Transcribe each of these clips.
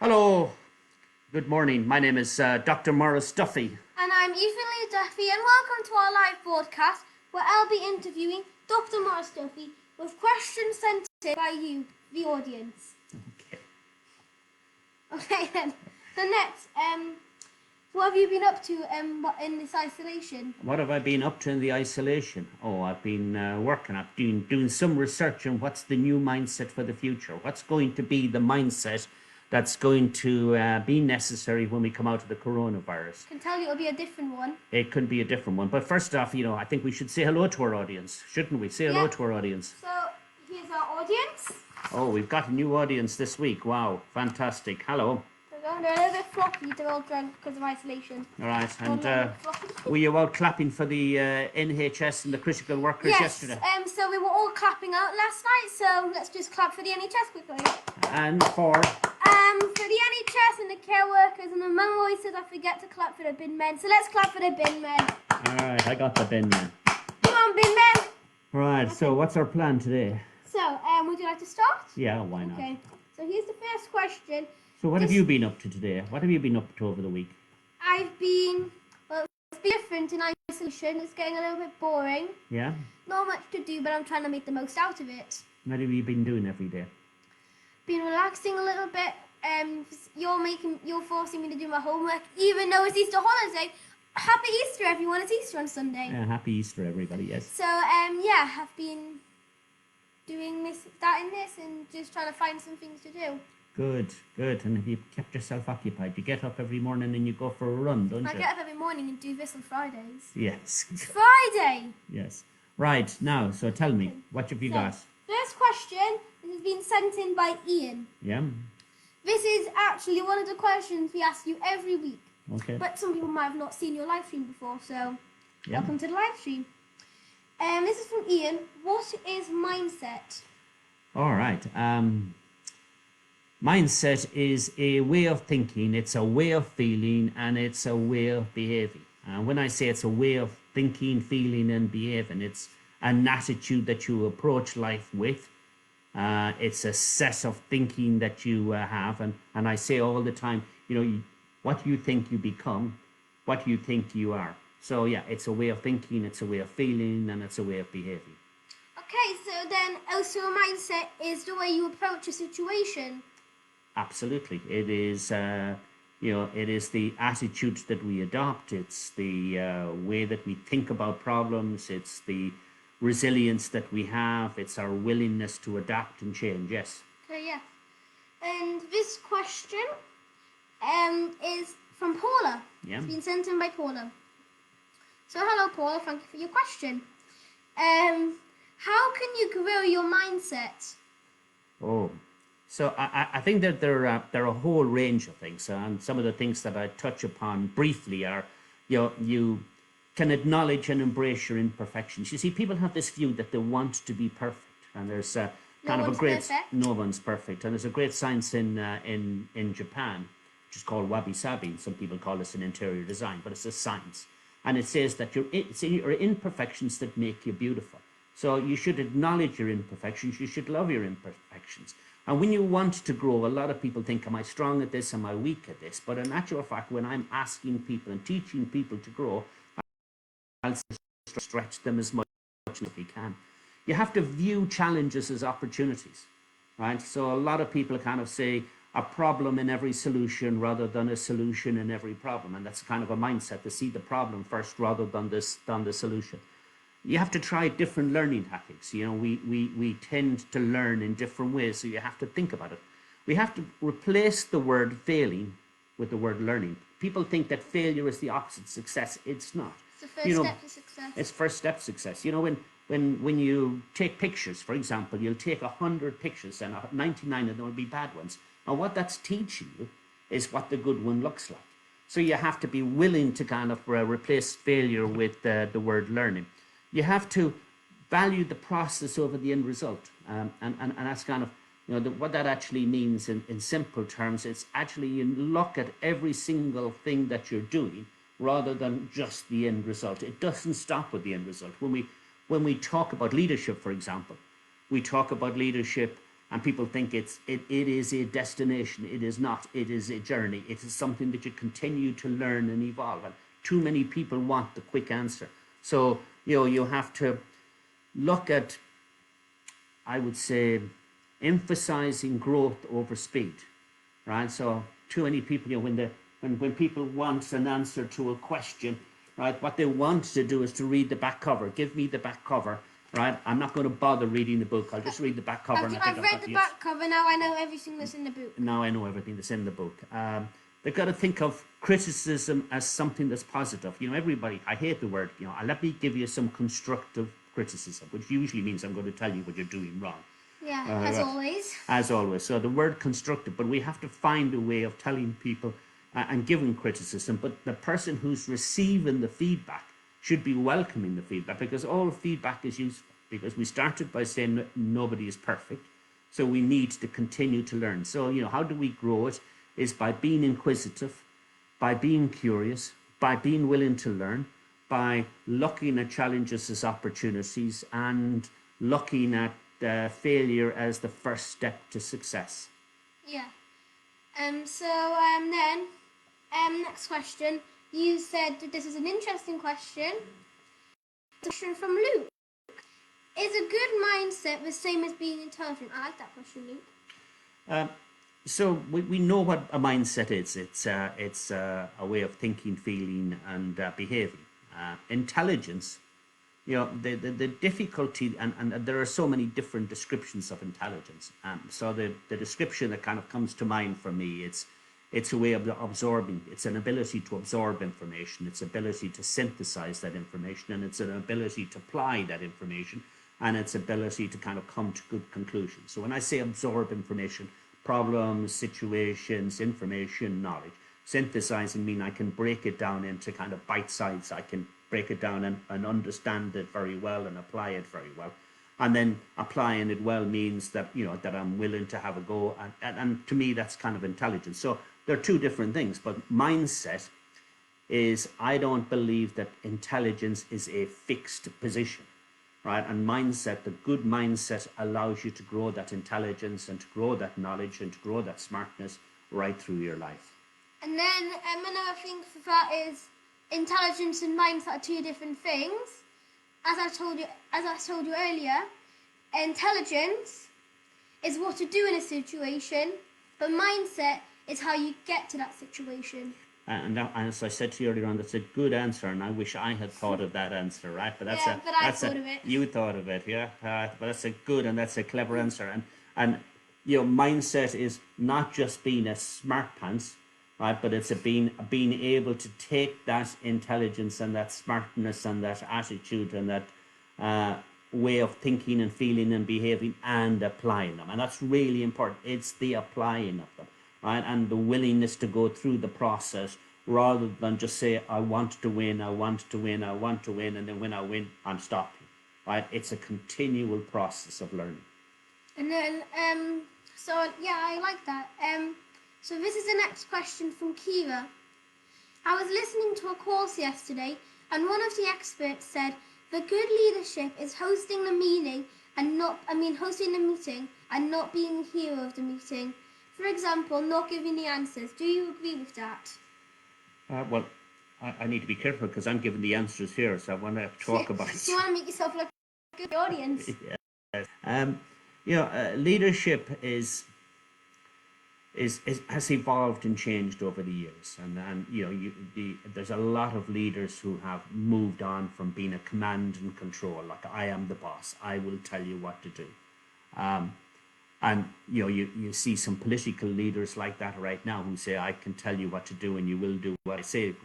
Hello, good morning. My name is Dr. Morris Duffy. And I'm Ethan Lee Duffy, and welcome to our live broadcast where I'll be interviewing Dr. Morris Duffy with questions sent in by you, the audience. Okay. Okay then. So next, what have you been up to in this isolation? What have I been up to in the isolation? Oh, I've been working. I've been doing some research on what's the new mindset for the future. What's going to be the mindset that's going to be necessary when we come out of the coronavirus. I can tell you it'll be a different one. It could be a different one. But first off, I think we should say hello to our audience, shouldn't we? Say hello to our audience. So here's our audience. Oh, we've got a new audience this week. Wow, fantastic. Hello. They're a little bit floppy. They're all drunk because of isolation. All right. And were you out clapping for the NHS and the critical workers yesterday? Yes. So we were all clapping out last night. So let's just clap for the NHS quickly. And for the NHS and the care workers, and the mum always says I forget to clap for the bin men. So let's clap for the bin men. All right, I got the bin men. Come on, bin men. All right. Okay. So what's our plan today? So would you like to start? Yeah, why not? Okay. So here's the first question. So what have you been up to today? What have you been up to over the week? It's been different in isolation. It's getting a little bit boring. Yeah? Not much to do, but I'm trying to make the most out of it. What have you been doing every day? Been relaxing a little bit. You're forcing me to do my homework, even though it's Easter holiday. Happy Easter, everyone. It's Easter on Sunday. Happy Easter, everybody, yes. So, I've been doing that and this, and just trying to find some things to do. Good, good. And have you kept yourself occupied? You get up every morning and you go for a run, don't you? I get up every morning and do this on Fridays. Yes. It's Friday! Yes. Right, now, so tell me, what have you got? First question, this has been sent in by Ian. Yeah? This is actually one of the questions we ask you every week. Okay. But some people might have not seen your live stream before, so welcome to the live stream. This is from Ian. What is mindset? All right. Mindset is a way of thinking, it's a way of feeling, and it's a way of behaving. When I say it's a way of thinking, feeling, and behaving, it's an attitude that you approach life with. It's a set of thinking that you have. And I say all the time, what you think you become, what you think you are. So, yeah, it's a way of thinking, it's a way of feeling, and it's a way of behaving. Okay, so then also a mindset is the way you approach a situation. Absolutely. It is, it is the attitude that we adopt. It's the way that we think about problems. It's the resilience that we have. It's our willingness to adapt and change. Yes. Okay, yeah. And this question is from Paula. Yeah. It's been sent in by Paula. So hello, Paula. Thank you for your question. How can you grow your mindset? Oh. So I think that there are a whole range of things, and some of the things that I touch upon briefly are, you can acknowledge and embrace your imperfections. You see, people have this view that they want to be perfect, and there's no one's perfect, and there's a great science in Japan, which is called wabi sabi. Some people call this an interior design, but it's a science, and it says that it's your imperfections that make you beautiful. So you should acknowledge your imperfections. You should love your imperfections. And when you want to grow, a lot of people think, am I strong at this? Am I weak at this? But in actual fact, when I'm asking people and teaching people to grow, I'll stretch them as much as we can. You have to view challenges as opportunities, right? So a lot of people kind of say a problem in every solution rather than a solution in every problem. And that's kind of a mindset to see the problem first rather than the solution. You have to try different learning tactics. We tend to learn in different ways, so you have to think about it. We have to replace the word failing with the word learning. People think that failure is the opposite of success. It's not. It's the first step to success. It's first step to success. When you take pictures, for example, you'll take 100 pictures and 99 of them will be bad ones. And what that's teaching you is what the good one looks like. So you have to be willing to kind of replace failure with the word learning. You have to value the process over the end result. And that's kind of, what that actually means in simple terms. It's actually you look at every single thing that you're doing rather than just the end result. It doesn't stop with the end result. When we talk about leadership, for example, we talk about leadership And people think it is a destination. It is not. It is a journey. It is something that you continue to learn and evolve. And too many people want the quick answer. So, you have to look at, I would say, emphasizing growth over speed, right? So too many people, when people want an answer to a question, right, what they want to do is to read the back cover. Give me the back cover, right? I'm not going to bother reading the book. I'll just read the back cover. I've read the back cover. Now I know everything that's in the book. Now I know everything that's in the book. They've got to think of criticism as something that's positive. Everybody, I hate the word, let me give you some constructive criticism, which usually means I'm going to tell you what you're doing wrong. Yeah, as always. As always. So the word constructive, but we have to find a way of telling people and giving criticism, but the person who's receiving the feedback should be welcoming the feedback, because all feedback is useful, because we started by saying nobody is perfect. So we need to continue to learn. So, how do we grow it? Is by being inquisitive, by being curious, by being willing to learn, by looking at challenges as opportunities, and looking at failure as the first step to success. Yeah. Next question. You said that this is an interesting question. Question from Luke. Is a good mindset the same as being intelligent? I like that question, Luke. So we know what a mindset is. It's a way of thinking, feeling, and behaving. Intelligence, the difficulty, and there are so many different descriptions of intelligence. So the description that kind of comes to mind for me, it's a way of absorbing. It's an ability to absorb information. It's ability to synthesize that information, and it's an ability to apply that information, and its ability to kind of come to good conclusions. So when I say absorb information, problems, situations, information, knowledge, synthesizing mean I can break it down into kind of bite size. I can break it down and understand it very well and apply it very well. And then applying it well means that, that I'm willing to have a go. And to me, that's kind of intelligence. So they're two different things. But mindset is, I don't believe that intelligence is a fixed position, right? And mindset, the good mindset, allows you to grow that intelligence and to grow that knowledge and to grow that smartness right through your life. And then another thing for that is intelligence and mindset are two different things. As I told you earlier, intelligence is what to do in a situation, but mindset is how you get to that situation. And as I said to you earlier on, that's a good answer, and I wish I had thought of that answer, right? But that's I thought of it. You thought of it, yeah. But that's a good and that's a clever answer. And mindset is not just being a smart pants, right? But it's being able to take that intelligence and that smartness and that attitude and that way of thinking and feeling and behaving and applying them. And that's really important. It's the applying of them, right? And the willingness to go through the process rather than just say, I want to win, I want to win, I want to win, and then when I win, I'm stopping, right? It's a continual process of learning. And then, I like that. So this is the next question from Kira. I was listening to a course yesterday, and one of the experts said the good leadership is hosting the meeting and hosting the meeting and not being the hero of the meeting. For example, not giving the answers. Do you agree with that? Well, I need to be careful because I'm giving the answers here, so I want to talk about it. You want to make yourself look good to the audience. Yes. Leadership has evolved and changed over the years, and there's a lot of leaders who have moved on from being a command and control, like I am the boss, I will tell you what to do. And you see some political leaders like that right now who say, I can tell you what to do and you will do what I say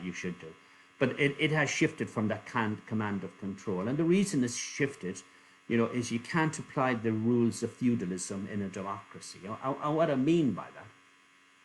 you should do. But it has shifted from that command of control. And the reason it's shifted, is you can't apply the rules of feudalism in a democracy. And what I mean by that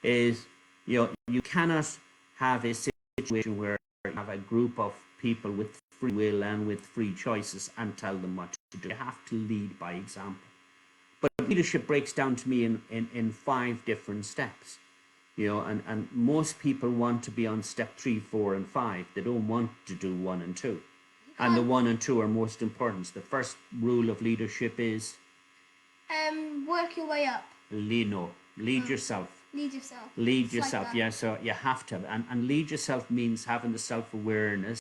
is, you cannot have a situation where you have a group of people with free will and with free choices and tell them what to do. You have to lead by example. But leadership breaks down to me in 5 different steps, and most people want to be on step 3, 4, and 5. They don't want to do 1 and 2. And the 1 and 2 are most important. The first rule of leadership is? work your way up. Lead yourself. Lead yourself. Lead It's like yourself, that. yeah. So you have to, and lead yourself means having the self-awareness,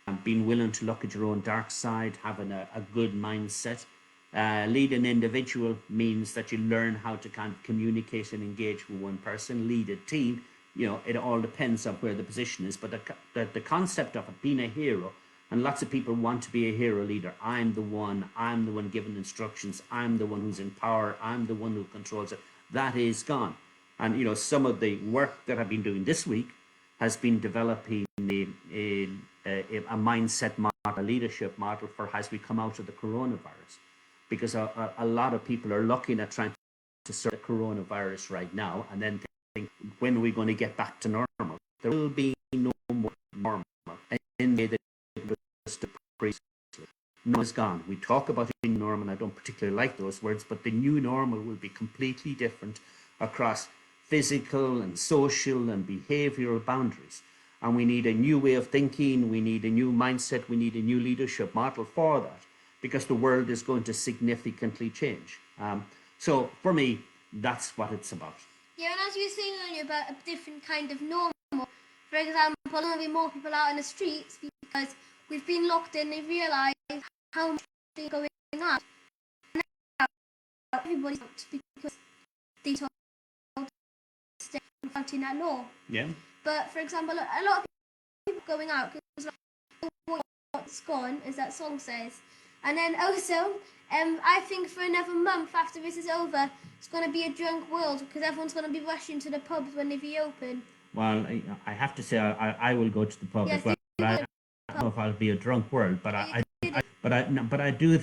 and being willing to look at your own dark side, having a good mindset. Lead an individual means that you learn how to kind of communicate and engage with one person. Lead a team, it all depends on where the position is. But the concept of it being a hero, and lots of people want to be a hero leader. I'm the one giving instructions. I'm the one who's in power. I'm the one who controls it. That is gone. And some of the work that I've been doing this week has been developing a mindset model, a leadership model for as we come out of the coronavirus. Because a lot of people are looking at trying to sort the coronavirus right now and then think, when are we going to get back to normal? There will be no more normal in the way that it was previously. Normal is gone. We talk about the new normal, and I don't particularly like those words, but the new normal will be completely different across physical and social and behavioral boundaries. And we need a new way of thinking, we need a new mindset, we need a new leadership model for that, because the world is going to significantly change. So for me, that's what it's about. Yeah, and as you were saying earlier about a different kind of normal, for example, there's going to be more people out in the streets because we've been locked in. They realise how much they're going on. Now everybody's out because they told to stay fighting that law. Yeah. But for example, a lot of people going out because what's gone, as that song says. And then also, I think for another month after this is over, it's going to be a drunk world because everyone's going to be rushing to the pubs when they reopen. Well, I have to say I will go to the pub as well. But I don't know if I'll be a drunk world, but I do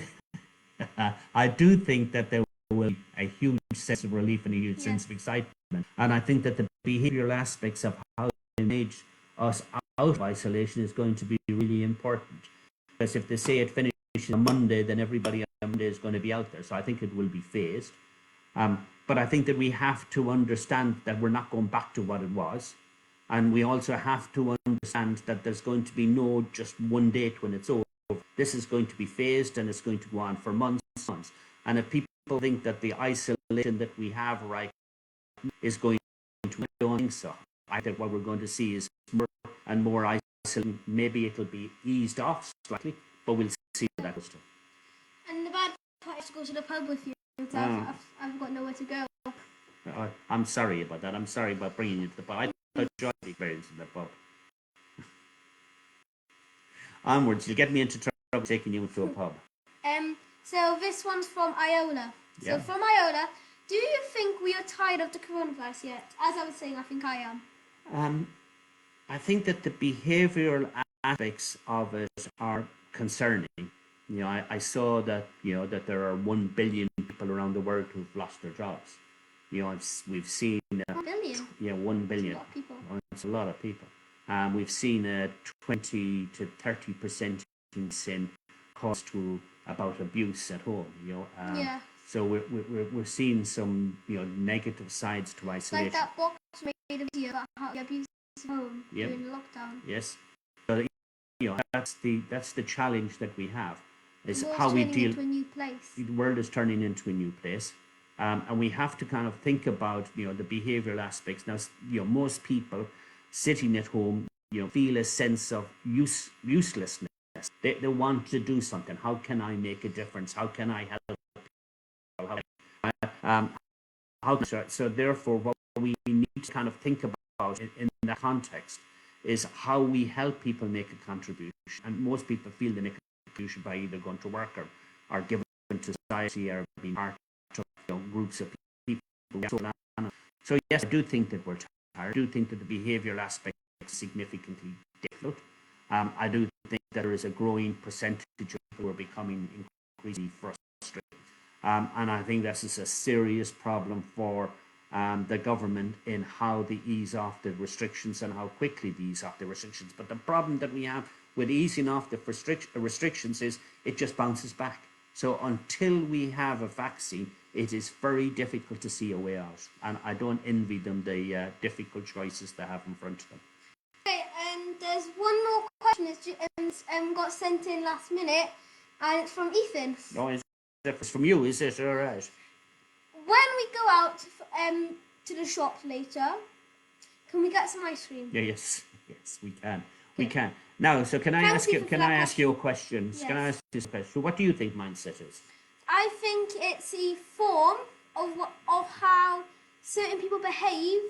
I do think that there will be a huge sense of relief and a huge sense of excitement. And I think that the behavioral aspects of how they manage us out of isolation is going to be really important. Because if they say it finishes on Monday, then everybody on Monday is going to be out there. So I think it will be phased. But I think that we have to understand that we're not going back to what it was. And we also have to understand that there's going to be no just one date when it's over. This is going to be phased and it's going to go on for months and months. And if people think that the isolation that we have right now is going to, I don't think so. I think what we're going to see is more and more isolation. Maybe it'll be eased off slightly, but we'll see where that goes to. And the bad part is to go to the pub with you. I've got nowhere to go. I'm sorry about that. I'm sorry about bringing you to the pub. I enjoyed the experience in the pub. Onwards, you'll get me into trouble taking you to a pub. So this one's from Iola. So from Iola, do you think we are tired of the coronavirus yet? As I was saying, I think I am. I think that the behavioural aspects of it are concerning. I saw that that there are 1 billion people around the world who've lost their jobs. We've seen 1 billion. Yeah, 1 billion. That's a lot of people. It's a lot of people. We've seen a 20 to 30% increase in cost to about abuse at home. Yeah. So we're seeing some negative sides to isolation. Like that box made a video about how the abuse at home during the lockdown. Yes. So that's the challenge that we have. Is The world's how we turning deal. into a new place. The world is turning into a new place, and we have to kind of think about the behavioural aspects. Now, most people sitting at home, feel a sense of uselessness. They want to do something. How can I make a difference? How can I help? So therefore, what we need to kind of think about in that context is how we help people make a contribution. And most people feel they make a contribution by either going to work or giving to society or being part of groups of people. So yes, I do think that we're tired. I do think that the behavioural aspect is significantly difficult. I do think that there is a growing percentage of people who are becoming increasingly frustrated. And I think this is a serious problem for the government in how they ease off the restrictions and how quickly they ease off the restrictions. But the problem that we have with easing off the restrictions is it just bounces back. So until we have a vaccine, it is very difficult to see a way out. And I don't envy them the difficult choices they have in front of them. Okay, and there's one more question that's got sent in last minute, and it's from Ethan. Oh, is it from you? Is it all right? when we go out to the shop later, can we get some ice cream? Yeah, yes, we can. We Okay. can. Now, so can I Thank ask you you? for Can that I ask you a question. question? Can I Yes. ask you a question? What do you think mindset is? I think it's a form of how certain people behave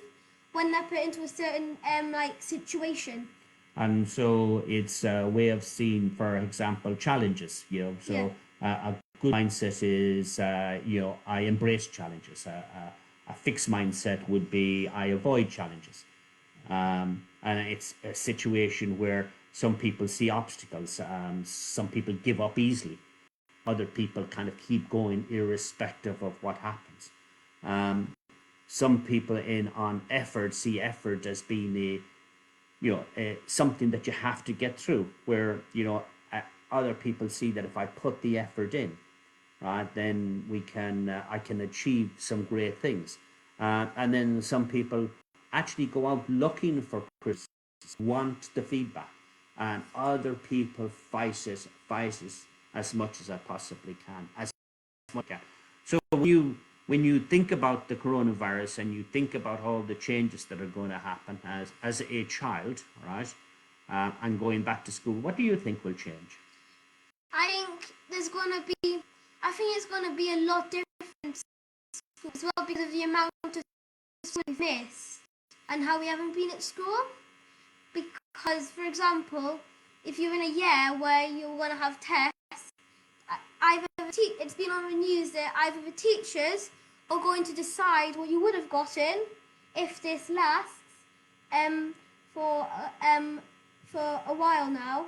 when they're put into a certain like situation. And so it's a way of seeing, for example, challenges. So Yeah. a good mindset is, I embrace challenges. A fixed mindset would be I avoid challenges. And it's a situation where some people see obstacles. Some people give up easily. Other people kind of keep going irrespective of what happens. Some people in on effort see effort as being something that you have to get through, where other people see that if I put the effort in, right, then I can achieve some great things. And then some people actually go out looking for criticism, want the feedback, and other people fight it as much as I possibly can, as much as I can. So when you think about the coronavirus and you think about all the changes that are going to happen as a child, right, and going back to school, what do you think will change? I think it's going to be a lot different as well because of the amount of school we've missed and how we haven't been at school. Because, for example, if you're in a year where you're going to have tests, it's been on the news that either the teachers are going to decide what you would have gotten if this lasts for a while now.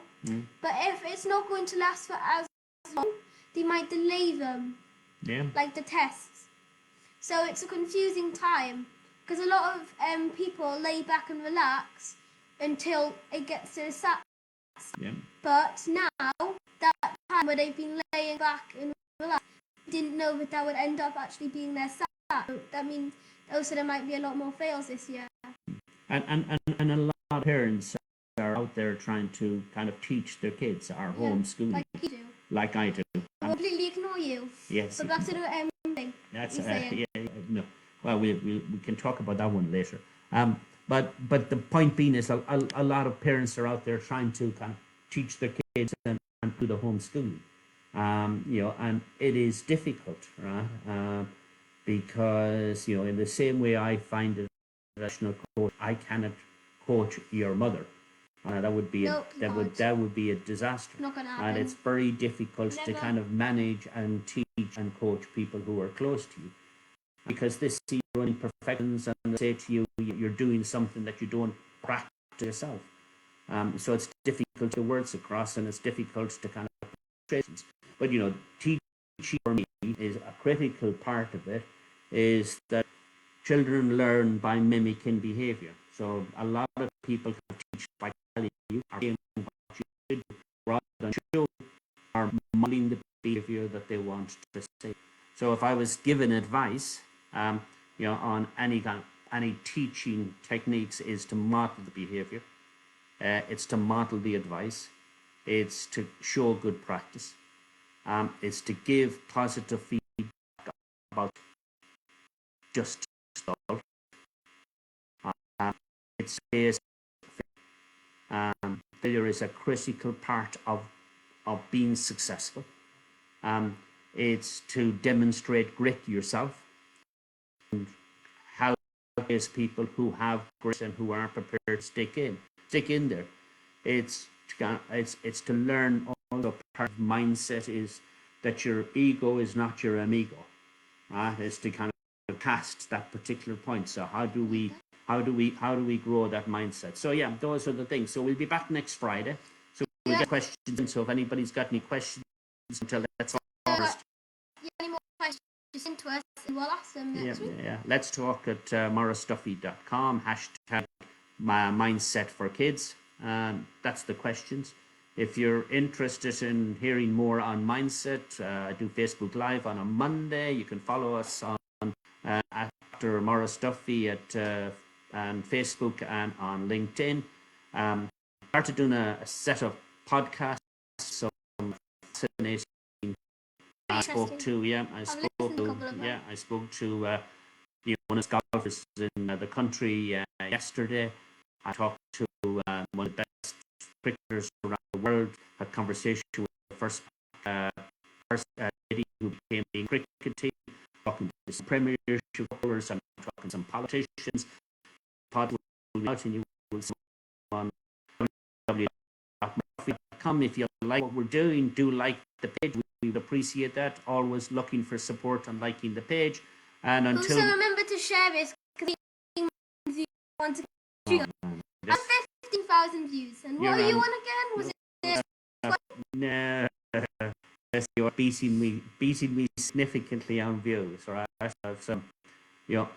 But if it's not going to last for as long, they might delay them, like the tests. So it's a confusing time because a lot of people lay back and relax until it gets to the SATs. But now, that time where they've been laying back and relaxed, didn't know that would end up actually being their SAT. That means also there might be a lot more fails this year. And a lot of parents are out there trying to kind of teach their kids, are homeschooling. Like you do. Like I do. I completely ignore you. Yes. But back to the thing. That's no. Well, we can talk about that one later. But the point being is a lot of parents are out there trying to kind of teach their kids and do the homeschooling. And it is difficult, right? Because in the same way I find it, professional coach, I cannot coach your mother. That would be that would be a disaster. Not gonna happen. And it's very difficult to kind of manage and teach and coach people who are close to you, because they see your own imperfections and they say to you, you're doing something that you don't practice yourself. So it's difficult to words across, and it's difficult to kind of frustrations. But teaching for me is a critical part of it. Is that children learn by mimicking behavior. So a lot of people can teach by telling you or saying what you should do rather than show or modeling the behavior that they want to say. So if I was given advice, on any teaching techniques, is to model the behavior. It's to model the advice. It's to show good practice. It's to give positive feedback about just stuff. It's failure is a critical part of being successful. It's to demonstrate grit yourself, and how is people who have grit and who are prepared to stick in there. It's to learn. Also, part of mindset is that your ego is not your amigo, right? It's to kind of cast that particular point. So how do we grow that mindset? So yeah, those are the things. So we'll be back next Friday. So we'll get questions. So if anybody's got any questions until that's all. Any more questions, just into us and we'll ask them next week. Yeah. Let's talk at maurastuffy.com, hashtag mindset for kids. That's the questions. If you're interested in hearing more on mindset, I do Facebook Live on a Monday. You can follow us on at Dr. Maurice Duffy on Facebook and on LinkedIn. Started doing a set of podcasts, some fascinating I spoke interesting. to, I've listened to a couple of them. I spoke to one of the golfers in the country yesterday. I talked to one of the best cricketers around the world. Had conversation with the first lady who became the cricket team. Talking to some premiership holders. I'm talking to some politicians. Pod will be out and you will see on www.murphy.com. If you like what we're doing, do like the page. We would appreciate that. Always looking for support and liking the page. And until Also, remember to share this because you want to. this, 15,000 views. And what You're are you on- on again? Was it no, yes, you're beating me significantly on views. All right, so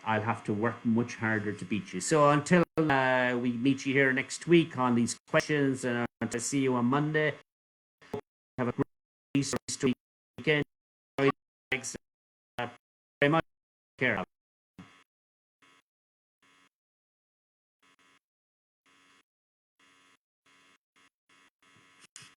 I'll have to work much harder to beat you. So until we meet you here next week on these questions, and to see you on Monday. Have a great Easter weekend. Thanks very much. Care.